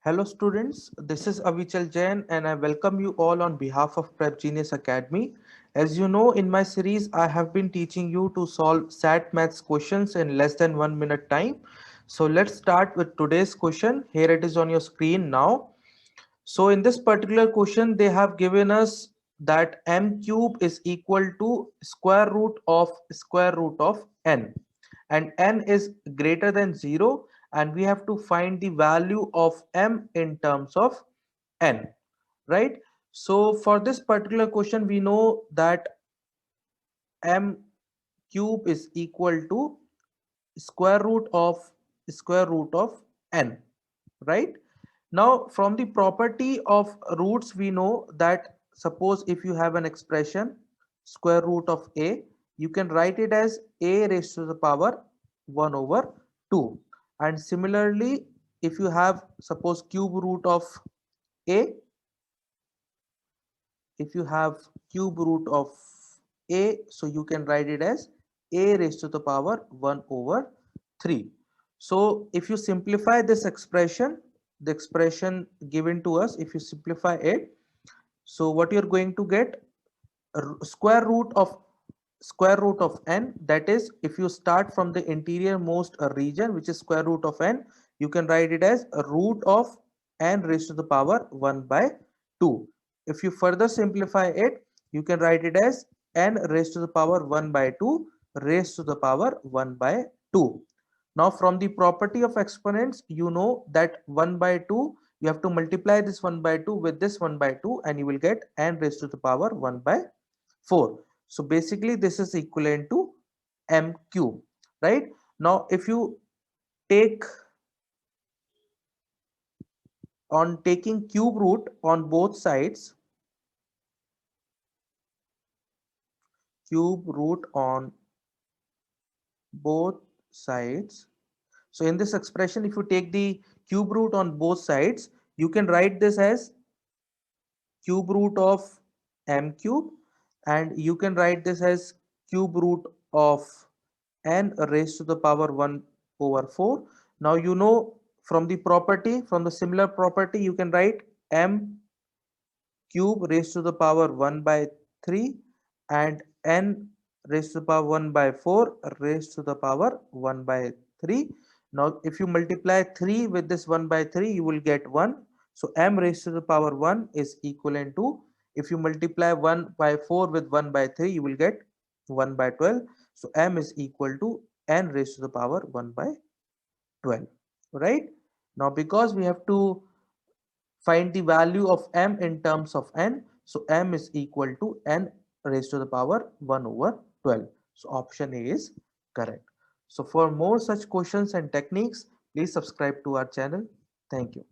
Hello students, this is Avichal Jain and I welcome you all on behalf of Prep Genius Academy. As you know, in my series, I have been teaching you to solve SAT maths questions in less than 1 minute time. So let's start with today's question. Here it is on your screen now. So in this particular question, they have given us that m cube is equal to square root of n, and n is greater than 0, and we have to find the value of m in terms of n, right? So for this particular question, we know that m cube is equal to square root of n, right? Now from the property of roots, we know that suppose if you have an expression square root of a, you can write it as a raised to the power 1 over 2. And similarly, if you have suppose cube root of a, if you have cube root of a, so you can write it as a raised to the power 1 over 3. So if you simplify this expression, the expression given to us, if you simplify it, so what you're going to get, square root of n, that is if you start from the interior most region, which is square root of n, you can write it as a root of n raised to the power 1 by 2. If you further simplify it, you can write it as n raised to the power 1 by 2 raised to the power 1 by 2. Now from the property of exponents, you know that 1 by 2, you have to multiply this 1 by 2 with this 1 by 2 and you will get n raised to the power 1 by 4. So basically this is equivalent to m cube, right? Now if you take on taking cube root on both sides, cube root on both sides. So in this expression, if you take the cube root on both sides, you can write this as cube root of m cube, and you can write this as cube root of n raised to the power 1 over 4. Now you know from the property, from the similar property, you can write m cube raised to the power 1 by 3 and n raised to the power 1 by 4 raised to the power 1 by 3. Now if you multiply 3 with this 1 by 3, you will get 1. So m raised to the power 1 is equivalent to, if you multiply 1 by 4 with 1 by 3, you will get 1 by 12. So m is equal to n raised to the power 1 by 12, right? Now because we have to find the value of m in terms of n, so m is equal to n raised to the power 1 over 12. So option A is correct. So for more such questions and techniques, please subscribe to our channel. Thank you.